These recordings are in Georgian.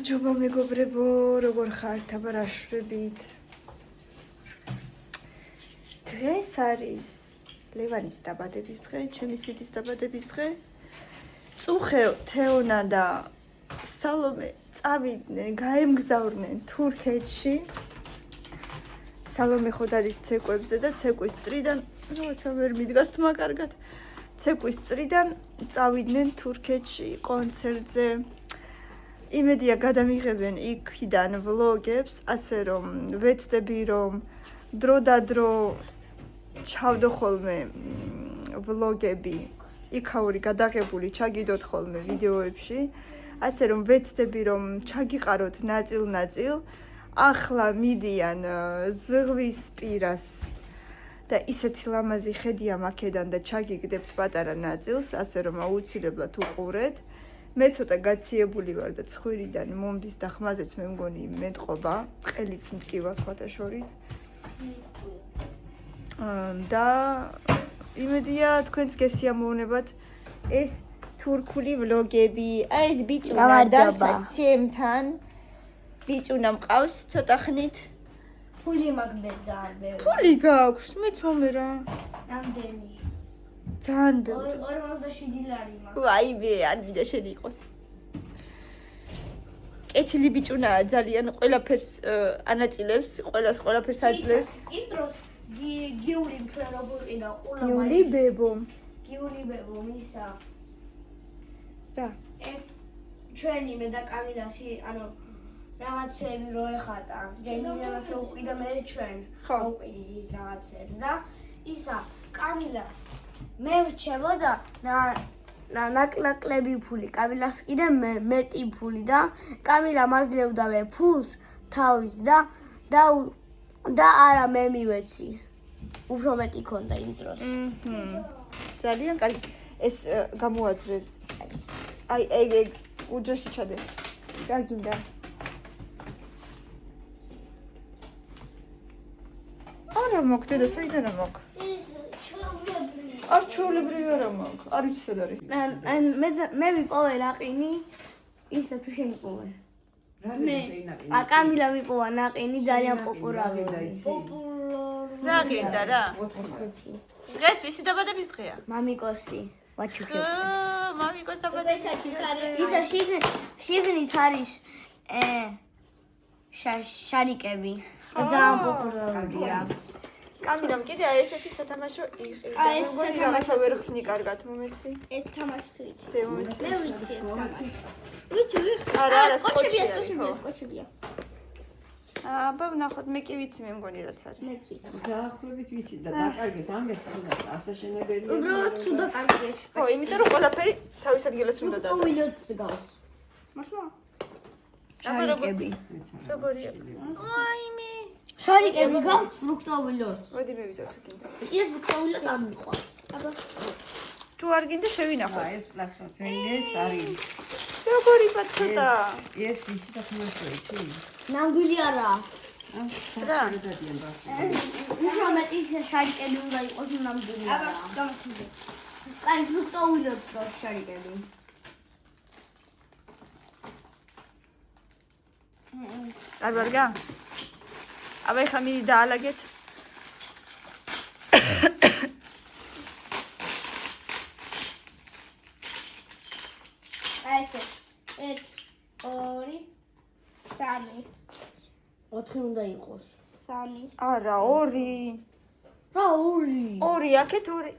გამარჯობა მეგობრებო, როგორ ხართ? აბა რა შვებით? დღეს არის ლევანის დაბადების დღე, ჩემი სიდის დაბადების დღე. წუხელ, თეონა და სალომე წავიდნენ, გაემგზავრნენ თურქეთში. სალომე ხოდ არის ცეკვებზე და ცეკვის წრიდან, რაღაცა ვერ მიდგას თმა კარგად. ცეკვის წრიდან წავიდნენ თურქეთში კონცერტზე. იმედია გადამიღებენ იქიდან ვლოგებს, ასე რომ ვეცდები რომ დრო და დრო ჩავდო ხოლმე ვლოგები იქაური გადაღებული ჩაგიდოთ ხოლმე ვიდეოებში, ასე რომ ვეცდები რომ ჩაგიყაროთ ნაწილ-ნაწილ. ახლა მიდიან ზღვის პირას და ისეთი ლამაზი ხედია მაქედან და ჩაგიგდებთ პატარა ნაწილს, ასე რომ აუცილებლად უყურეთ. მე ცოტა გაციებული ვარ და ცხვირიდან მომდის და ხმაზეც მე მგონი მეტყობა, ყელიც მტკივა სხვათა შორის. და იმედია თქვენც გესიამოვნებათ ეს თურქული ვლოგები. აი ეს ბიჭუნა დაცემთან. ბიჭუნა მყავს ცოტა ხნით. ფული მაგდე ძალიან ბევრი. ფული გაქვს, მეც მომერა. რამდენი? ძალიან ბევრი. 47 ლარი მაქვს. ვაიმე, არ მინდა შენი იყოს. კეთილი ბიჭუნაა ძალიან, ყველაფერს ანაწილებს, ყველაფერს აძლევს. იმ დროს გიული ჩვენ როგორ ყიდა ყოლა. გიული ბებო. გიული ბებო მისა. რა? ჩვენი მე და კამილაში, ანუ რაღაცები რო ეხატა. ჯენინას რო ყიდა მე ჩვენ. ხო. უყიდი რაღაცებს და ისა კამილა მე ვრჩებოდა ნაკლაკლები ფული, კამილას კიდე მეტი ფული და კამილა მაძლევდავე ფულს თავის და არა მე მივეცი. უფრო მეტი ქონდა იმ დროს. ძალიან კარგი. ეს გამოაძრე. აი უჯრაში ჩადე. გაგინდა. არა მოგდე და საიდან მოგ? არ ჩულებრივი არა მაქვს. არ ვიცი სად არის. მე ვიპოვე ნაყინი, ისა თუ შენ იპოვე. მე კამილა ვიპოვა ნაყინი ძალიან პოპულარული. რა გინდა რა? დღეს ვისი დაბადების დღეა? მამიკოსი, ვაჩუქი. მამიკოს დაბადების დღეა. ისა შიგნით არის შარიკები. ძალიან პოპულარულია. კამილამ კიდე აი ესეთი სათამაშო იყიდა. აი ეს სათამაშო ვერ ხსნი კარგად, მომეცი. ეს თამაში თუ იცი? მომეცი. მე ვიცი ეს თამაში. ვიცი. არა, სკოჩებია. აბა ვნახოთ, მე კი ვიცი, მე მგონი რაც არის. მე ვიცი. დაახლოებით ვიცი და დაკარგეს ამას უნდა ასაშენებელია. უბრალოდ ცუდა კარგეს. ხო, იმიტომ რომ ყველაფერი თავის ადგილას უნდა დადო. უილოც გავს. მართლა? შარიკები. როგორია? აიმე. შარიკები გავს ფრუქტოვილოც. მოდი მე ვიზავ თუ გინდა. ის ფრუქტოვილოც არ მიყვარს. აბა თუ არ გინდა შევინახო. ეს პლასმასელი ეს არის. როგორი პატარა? ეს ვიცი საფრთხეა, იცი? ნამდვილი არა. რა? დადიან ბავშვი. უფრო მეტი შარიკები უნდა იყოს ნამდვილი. აბა გამოსიდე. კაი ფრუქტოვილოც გავს შარიკები. არ ვარგა? აბა ეხა მიდი დაალაგეთ. აი ეს 1 2 3 4 უნდა იყოს. 3 არა, 2. რა 2? 2, აქეთ 2.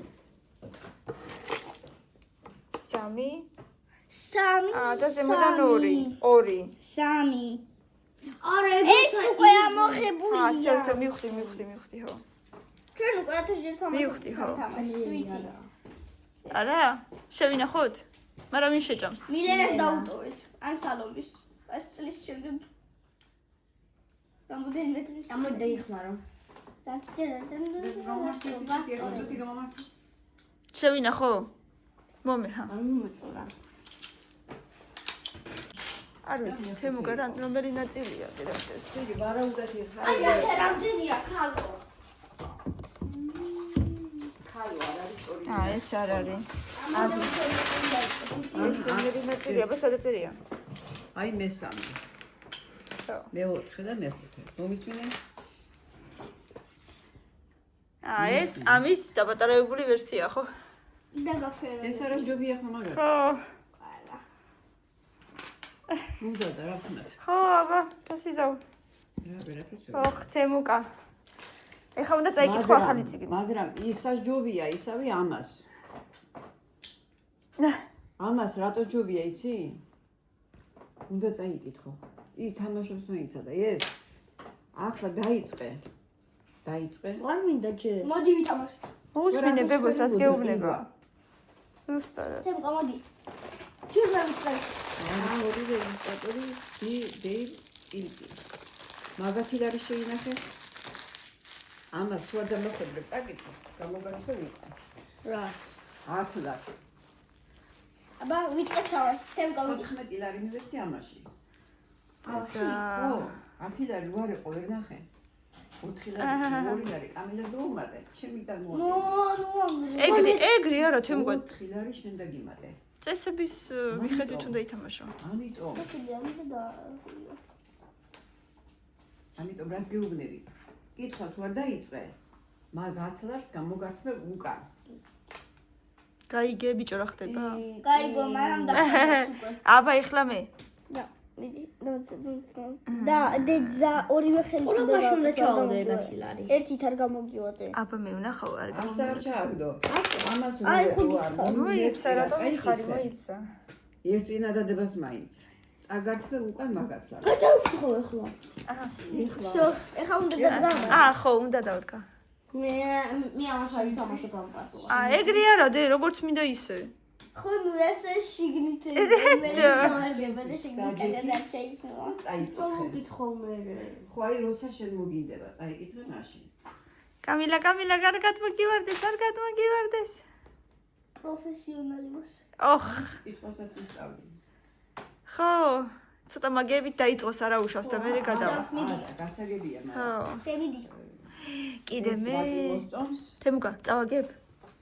3. 3 და ზემოდან 2. 2. 3 არა ეს უკვე ამოხებულია. ასე მივხვდი, ხო. ჩვენ უკვე 1000 თამაში მივხვდი, ხო. ვიცი. არა? შევინახოთ? მაგრამ ვინ შეჭამს? მილენას დაუტოვეთ. ან სალომის. ეს წლის შემდეგ. რამდენი მეტრი? ამოდი დაიხმარო. შევინახო? მომეჰა. მომეწურა. არ ვიცი, თემუგა რომელი ნაწილია პირდაპირ. ვარაუდად აი ხარ. ეს რამდენია ქალო? ხალო არ არის ორი. ეს არ არის. ეს რომელი ნაწილია? აბა სადაც წერია? აი მესამე. მე-4 და მე-5. მომისმინე? ეს ამის დაპატარებული ვერსია, ხო? და გაფერა. ეს არა ჯობია ხო მაგას? ხო. უნდა და რა თქმა უნდა. ხო, აბა, დასიზავ. რა ვერაფერს ვერ. ოხ, თემუკა. ეხლა უნდა წაიკითხო ახალი წიგნი. მაგრამ ისაც ჯობია ისავე ამას. ამას რატო ჯობია იცი? უნდა წაიკითხო. ის თამაშობს მეიცა და ეს ახლა დაიწყე. არ მინდა ჯერ. მოდი ვითამაშოთ. უსმინე ბებოს რას გეუბნება. ზუსტად. თემკა მოდი. ჯერ დავიწყე. ორი რეგისტრატორი დეივ მაგათი არის შეინახე. ამას თუ არ დამოხვედრე წაკითხო, გამოგაჩვე ვიყავ. რა? 10 ლარს. აბა ვიწყებ თავს. თემკა მოდი. 14 ლარი მივეცი ამაში. ამაში. ხო, 10 ლარი ვარ იყო ვერ ნახე. 4 ლარი, 2 ლარი, კამილა დაუმატე. ჩემი და მოდი. ეგრი არა თემუკა. 4 ლარი შენ დაგიმატე. წესების მიხედვით უნდა ითამაშო. ამიტომ, ესეთი ამიტომ და ამიტომ რას გეუბნები? კითხვა თუ არ დაიწყე, მაგ 10 ლარს გამოგართმევ უკან. გაიგე ბიჭო რა ხდება? გაიგო, მაგრამ დახარჯეს უკვე. აბა ეხლა მე. და მიდი, და დეძა ორივე ხელით უნდა ჩაოდე ეგაცი ლარი. ერთით არ გამოგიოდე. აბა მე ვნახავ არ არც არ ჩააგდო. ამას აი, ხო მოიცა რატო მითხარი მოიცა. ერთინა დადებას მაინც. წაგართმე უკან მაგათ ლარს. გადავიხო ეხლა. აჰა. всё, ეხლა უნდა დაგამა. ხო, უნდა დავდგა. მე ამას არ ვითამაშებ ამ პაწულა. ეგრი არა დე, როგორც მინდა ისე. ხო, ნუ ესე შიგნით მე დავარდება და შიგნით გადაჩაიცნო. წაიკითხე. მოგითხო მე. ხო, აი როცა შენ მოგინდება, წაიკითხე მაშინ. კამილა, კარგად მოგივარდეს. პროფესიონალი ვარ. ოხ, კითხვასაც ისწავლი. ხო, ცოტა მაგებით დაიწყოს არა უშავს და მე გადავა. არა, გასაგებია, ხო. მაგრამ დემიდი. კიდე მე მოსწონს თემუკა, წავაგებ?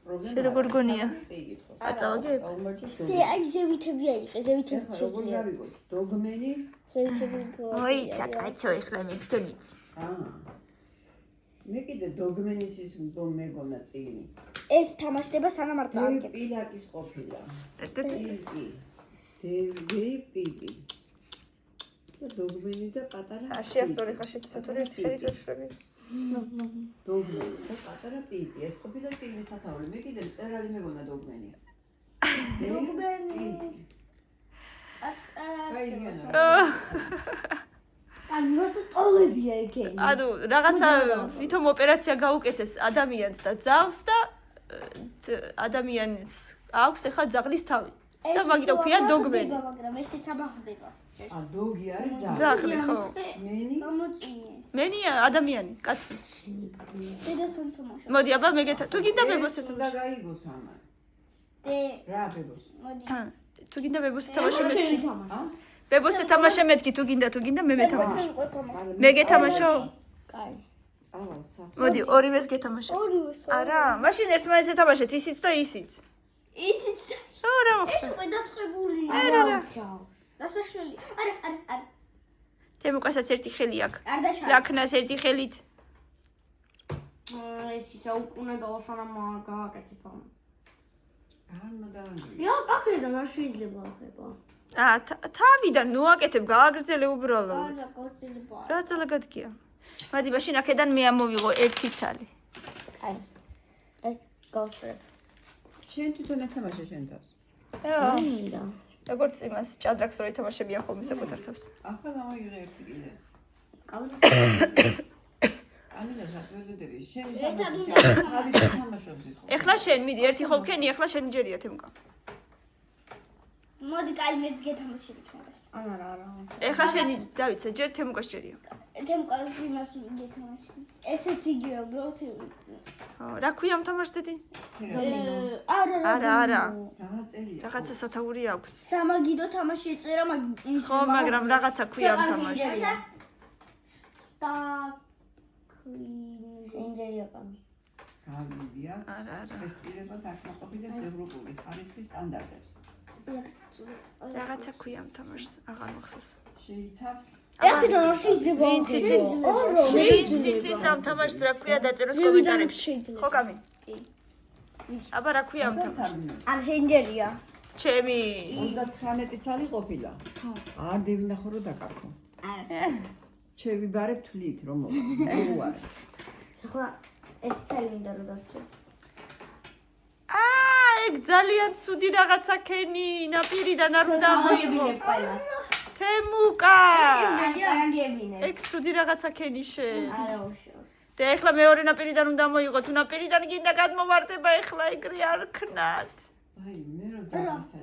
პრობლემა. შენ როგორ გონია? წაიკითხო. წავაგებ? და აი ზევითები აიყე, ზევითები ეხლა როგორ შეძლია. გავიგოთ? დოგმენი? ზევითები მოიცა, კაცო, ეხლა მეცდომიც. მე კიდე დოგმენის ის მეგონა წიგნი. ეს თამაშდება სანამ არ წააგებ. პილაკის ყოფილა. პილკი. დეივ და დოგმენი და პატარა. შეასწორი ხა შეცეთური ერთი ხელით ვეშრები. დოგმენი და პატარა პილკი. ეს ყოფილა წიგნის სათაური. მე კიდე წერალი მეგონა დოგმენია. დოგმენი. ანუ რატო ტოლებია ეგენი? ანუ რაღაცა ვითომ ოპერაცია გაუკეთეს ადამიანს და ძაღლს და ადამიანს აქვს ახლა ძაღლის თავი. და მაგით ქვია დოგმენი. მაგრამ ესეც ამახდება. დოგი არის ძაღლი ხო? მენი გამოწინე. მენია ადამიანი, კაცი. დედასთან თამაშობ. მოდი აბა მეგეთა თუ გინდა ბებოს უნდა ეთამაშე. გაიგოს ამან. რა ბებოს? მოდი. თუ გინდა ბებოს ეთამაშე მე. ა? ბებოს ეთამაშე მეთქი თუ გინდა მე მეთამაშე. მე გეთამაშო? კაი. წავალსა. მოდი ორივეს გეთამაშე. ორივეს. არა, მაშინ ერთმანეთს ეთამაშეთ ისიც და ისიც. ისიც. რა ეს მოხდა? უკვე დაწყებულია. არა. დასაშველი. არა. თემუკასაც ერთი ხელი აქვს. არ დაშალე. ლაქნას ერთი ხელით. ეს საუკუნე გავასანამ გააკეთებ ამ. არ მოდაანგი. აქედან არ შეიძლება ახება. თავიდან ნუ აკეთებ, გააგრძელე უბრალოდ. არა, გაწილება. რა ძალაგადგია. მოდი მაშინ აქედან მე ამოვიღო ერთი ცალი. კაი. ეს გავსწრებ. შენ თვითონ ეთამაშე შენ თავს. მინდა. როგორც იმას ჭადრაკს რო ეთამაშებიან ხოლმე საკუთარ თავს. ახლა გამოიღე ერთი კიდე. კავლა. ამილა ჟაპველოდები შენ ერთად თამაში. უნდა თავის თამაშობს ის ხო? ეხლა შენ მიდი ერთი ხო ვქენი, ეხლა შენი ჯერია თემკა. მოდი კაი მეც გეთამაშებით მაგას. არა. ეხლა შენი დავიცე, ჯერ თემკას ჯერია. თემკას იმას გეთამაში. ესეც იგივე უბრალოდ. რა ქვია ამ თამაშს დედი? არა. არა. რა წერია? რაღაცა სათაური აქვს. სამაგიდო თამაში ეწერა მაგ ის. ხო, მაგრამ რაღაცა ქვია ამ თამაშს. ინჟერია კამი. გამიგია. არა. ტესტირებად აკმაყოფილებს ევროპული ხარისხის სტანდარტებს. რაღაცა ქვია ამ თამაშს, აღარ მახსოვს. შეიცავს ეხლა რა შეიძლება? ვინც იცის ამ თამაშს რა ქვია დაწეროს კომენტარებში. ხო კამი? კი. აბა რა ქვია ამ თამაშს? ამ შენჯერია. ჩემი 39 წელი ყოფილა. არ დევნახო რომ დაკარგო. არა. შევიბარებ თვლით რომ მოუარე. ახლა ეს წელი მინდა რომ დასწროს. ეგ ძალიან ცუდი რაღაცა ქენი, ნაპირიდან არ უნდა მოიღო. ყველას. თემუკა. აგებინე. ეგ ცუდი რაღაცა ქენი შენ. არა უშავს. და ეხლა მეორე ნაპირიდან უნდა მოიღო, თუ ნაპირიდან გინდა გადმოვარდება ეხლა ეგრე არ ქნათ. აი მე რო ზაგისა.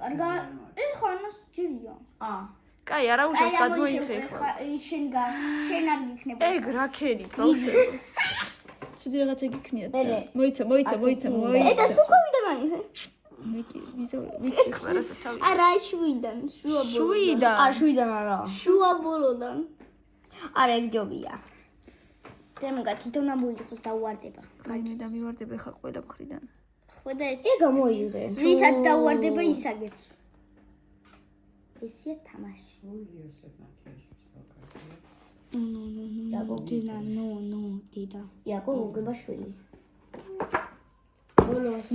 ეხლა მას ჯირია. კაი, არა უშავს გადმოიღე ეხლა. შენ არ გიქნება. ეგ რა ქენით, ბავშვები. ცუდი რაღაცა გიქნიათ. მოიცა. ეს უკვე მინდა მაინც. ვიცი ხლა რასაც ავი. არა, შვიდან, შვიდან. შვიდან არა. შუაბოლოდან. არა, ეგ ჯობია. თემგა თვითონ ამოიღოს დაუვარდება. რაიმე დამივარდება ხა ყველა მხრიდან. ხვდა ეს. ეგ გამოიღე. ვისაც დაუვარდება ისაგებს. ესია თამაში. იაკო დინა, დიდა. იაკო უგებაშვილი. ბოლოს.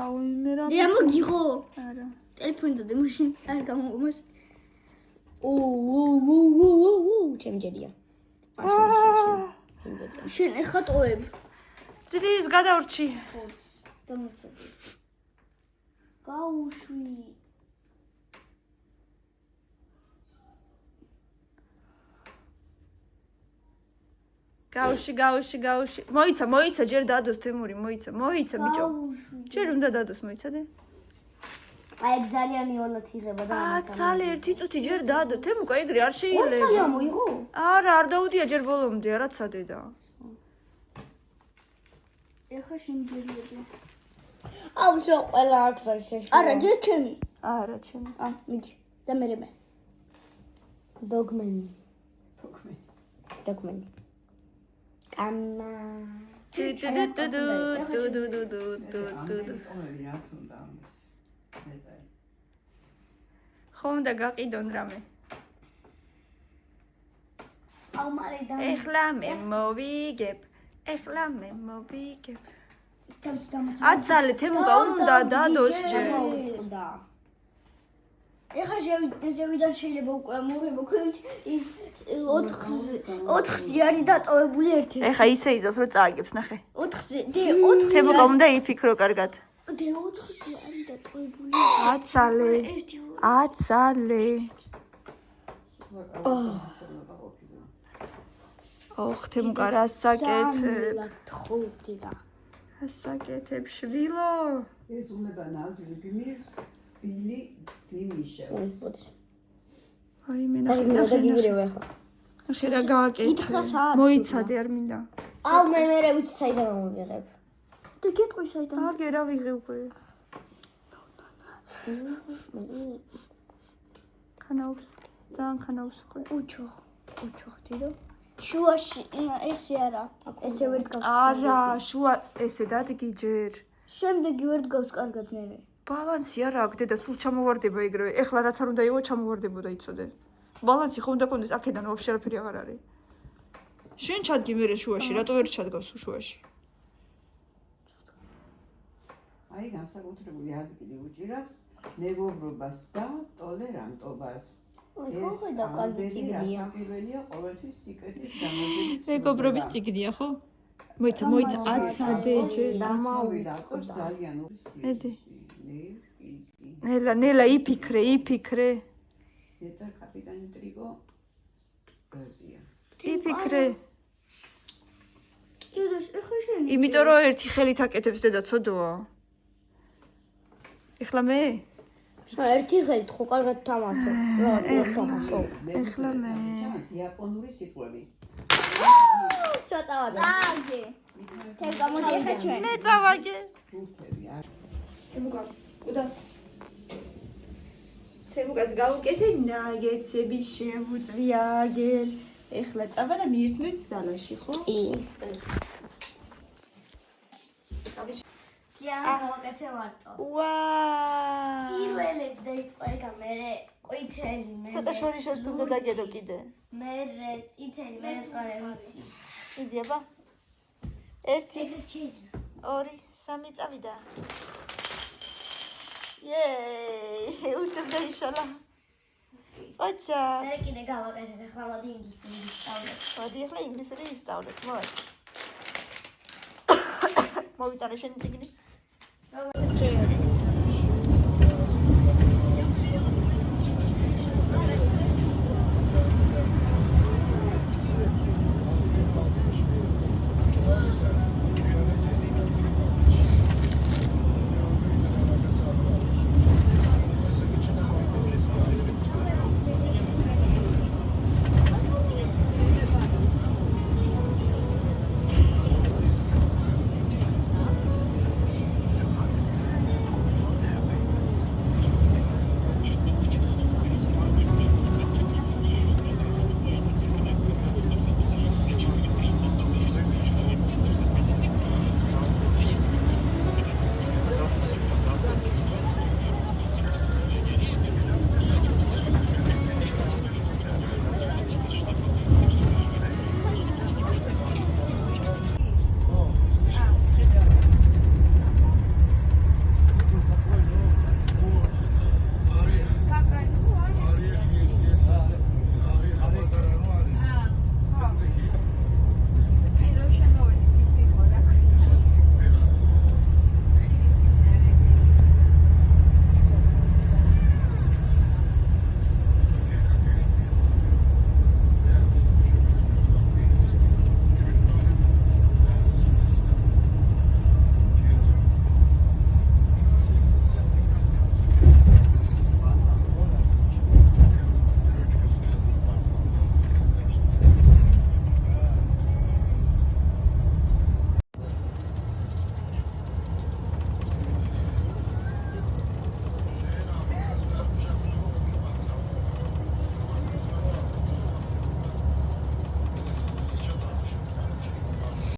აუ მე რა. დიამო გიღო. არა. ტელეფონი დადე მაშინ არ გამომას. ჩემჯერია. შენ ეხა ტოებ. ძრის გადავრჩი. დამოწევი. გაუშვი. გავში. მოიცა, ჯერ დადოს თემური, მოიცა ბიჭო. ჯერ უნდა დადოს, მოიცადე? აი ძალიან იოლად იღება და ცალე ერთი წუთი ჯერ დადო, თემუკა ეგრე არ შეიძლება. ორცალი ამოიღო? არა, არ დაუდია ჯერ ბოლომდე, არა ცადედა. ეხა შემჯერია. აუ შო ყველა აქვს შეშ. არა, ჯერ ჩემი. არა, ჩემი. მიდი. და მე. დოგმენი. კამა. ხო უნდა გაყიდონ რამე. აუ მარე და ეხლა მე მოვიგებ. თავს დამოწევი. აცალე თემუკა უნდა დადოს ჯერ. ეხა ზევიდან შეიძლება უკვე მოვიღო ქვით ის 4-ზე არის დატოვებული ერთ-ერთი. ეხა ისე იზოს რომ წააგებს, ნახე. 4-ზე, თემუკა უნდა იფიქრო კარგად. 4-ზე არის დატოვებული. აცალე. ოხ, თემუკა რა საკეთებ? ასაკეთებ შვილო. ეძღვნება ნავთილი გმირს, ბილი დინიშევს. აი მე ნახე რა გააკეთე. მოიცადე არ მინდა. აუ მე ვიცი საიდან მოვიღებ. და გეტყვი საიდან? აგერა ვიღე უკვე. ქანაობს, ძალიან ქანაობს უკვე. უჩოხ დიდო. შუაში ესე არა. ესე ვერ დგავს. არა, შუა ესე დადგი ჯერ. შემდეგი ვერ დგავს კარგად მე. ბალანსი არ აქვს დედა, სულ ჩამოვარდება ეგრევე. ეხლა რაც არ უნდა იყო ჩამოვარდებოდა იცოდე. ბალანსი ხო უნდა კონდეს, აქედან ვაფშე არაფერი აღარ არის. შენ ჩადგი მერე შუაში, რატო ვერ ჩადგავს შუაში? აი განსაკუთრებული ადგილი უჭირავს მეგობრობას და ტოლერანტობას. ეს და კარგი ციგნია. პირველია ყოველთვის სიკრეტის გამოძების. მეგობრობის ციგნია, ხო? მოიცა, აცადე ჯერ. ძალიან ედი. ნელა იფიქრე. და კაპიტანი ტრიგო გაზია. იფიქრე. კიდეც ეხა შენ. იმიტომ რომ ერთი ხელით აკეთებს დედა ცოდოა. ეხლა მე? ერთი ხელით ხო კარგად თამაშობ. ეხლა მე. იაპონური სიტყვები. შაწავადე. აგე. თელ გამოდი ეხა ჩვენ. მე წავაგე. თურქები არ. თემუკაც გავუკეთე ნაგეცები შევუწვია აგერ. ეხლა წავა და მიირთმევს სალაში, ხო? კი. ძალიან გავაკეთე მარტო. ვაუ! პირველები და ის ყველგან მე ყვითელი მე ცოტა შორის უნდა დაგედო კიდე. მე წითელი მე წვერიცი. მიდი აბა. 1 ეგრე შეიძლება. 2 3 წავიდა. იეი, უცებ დაიშალა. ოჩა. მე კიდე გავაკეთე ახლა მოდი ინგლისური ვისწავლე. მოდი ახლა ინგლისური ვისწავლეთ, მოდი. მოვიტანე შენი წიგნი.